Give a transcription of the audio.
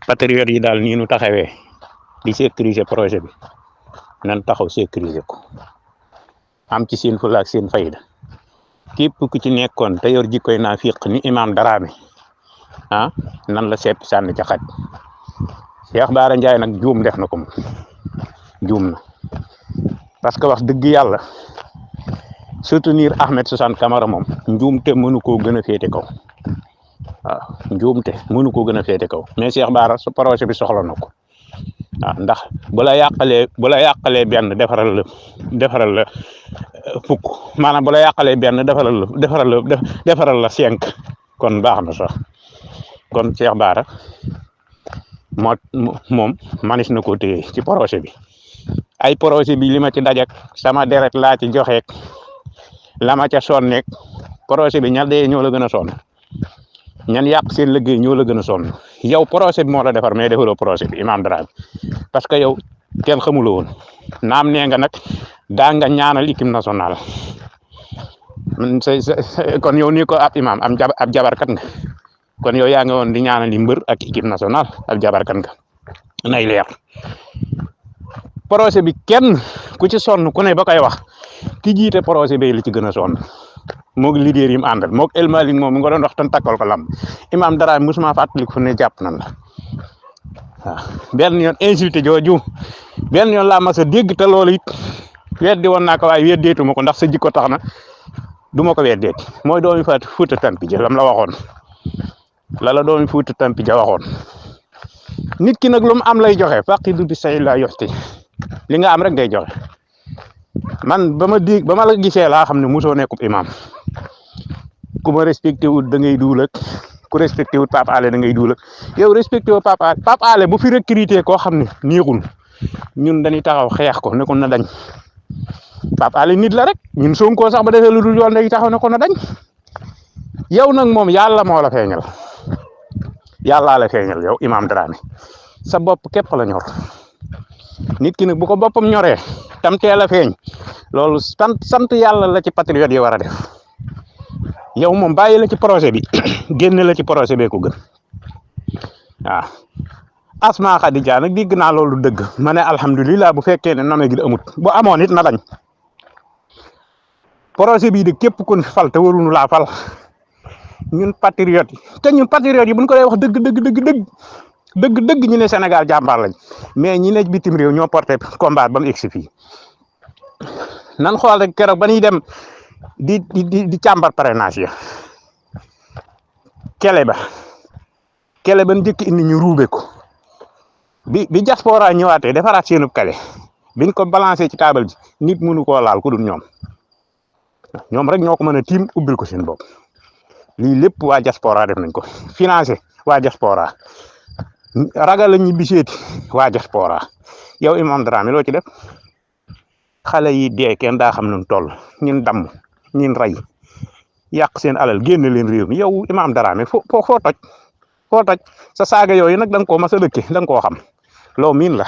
patriote yi daal nii nu taxawee di sécuriser projet bi nan taxaw sécuriser ko am ci seen fulla ak seen fayda képp ku ci nekkoon te yor jikkoy naafiq ni Imam Darame nan la seppi sànni ca xaj Cheikh Bara Ndiaye nag juum def na ko moom juum na parce que wax dëgg yàlla soutenir Ahmed Suzanne Camara moom njuumte mënu koo gën a féete kaw waaw njuumte mënu koo gën a féete kaw mais Cheikh Bara su projet bi soxla na ko waaw ndax bu la yàqalee benn defaral la fukk maanaam bu la yàqalee benn defaral la 5 kon baax na sax kon Cheikh Bara moom manis na ko téye ci projet bi ay projet bi li ma ci dajak sama deret laa ci joxeek la ma ca sonneek projet bi ña dee ñoo la gën a sonn ñan yàq seen liggéey ñoo la gën a sonn yow projet bi moo la defar mais defaloo projet bi Imam Darame parce que yow kenn xamuloo woon naam nee nga nag daa nga ñaanal équipe nationale kon yow nii ko ab imam ab jabarkat nga kon yow yaa nga woon di ñaanal li mbër ak équipe nationale ab jabarkat nga nay leer projet bi kenn ku ci sonn ku ne ba koy wax ki jiite projet bi li ci gën a sonn moog leader yi mu àndal moog El Malick moom mi nga doon wax tan takkal ko lam Imam Darame musuma fàttaliku fu ne jàpp nan la waaw benn yoon insulté jooju benn yoon laa mas a dégg te loolu it weddi woon naa ko waaye weddeetuma ko ndax sa jikko tax na du ma ko weddeeti mooy doomi Fuuta Tampi ja lam la waxoon la doomi Fuuta Tampi ja waxoon nit ki nag lu mu am lay joxe faqidu bi say la yoxti li nga am rek ngay joxe man ba ma la gisee laa xam ne mosoo nekkub imam ku ma respecté wut da ngay duul ak ku respecté wut Pape Alé da ngay duul ak yow respecté wut Pape Alé bu fi recruté koo xam ne neexul ñun dañuy taxaw xeex ko ne ko na dañ Pape Alé nit la rek ñun Sonko sax ba defee lu dul yoon day taxaw ne ko na dañ yow nag moom yàlla moo la feeñal yàllaa la feeñal yow Imam Darame sa bopp képp la ñor nit ki nag bu ko boppam ñoree tam teel a feeñ loolu sant yàlla la ci patriote yi war a def yow moom bàyyi la ci projet bi génne la ci projet bee ko gën waaw Asma Khadija nag dégg naa loolu dëgg ma ne alhamdulilah bu fekkee ne name gi amut bu amoon it na dañ projet bii de képp ku fi fal te waruñu laa fal ñun patriote yi te ñun patriote yi buñ ko dee wax dëgg ñu ne Sénégal jàmbaar lañ mais ñi ne bitim réew ñoo porté combat ba mu egsi fii nan xool rek keroog ba ñuy dem di càmbar parrainage ya kele ba njëkk indi ñu ruube ko bi diaspora ñëwaatee defaraat seenub kale biñ ko balancé ci taabal ji nit mënu koo laal ku dul ñoom rek ñoo ko mën a tiim ubbil ko seen bopp lii lépp waa diaspora def nañ ko financé waa diaspora ragal la ñibbi seeti waa diaspora yow Imam Darame loo ci def xale yi dee kenn daa xam nu toll ñun damm ñun rey yàq seen alal génne leen réew mi yow Imam Darame foo toj sa saaga yooyu nag da nga koo mas a dëkke da nga koo xam loo miin la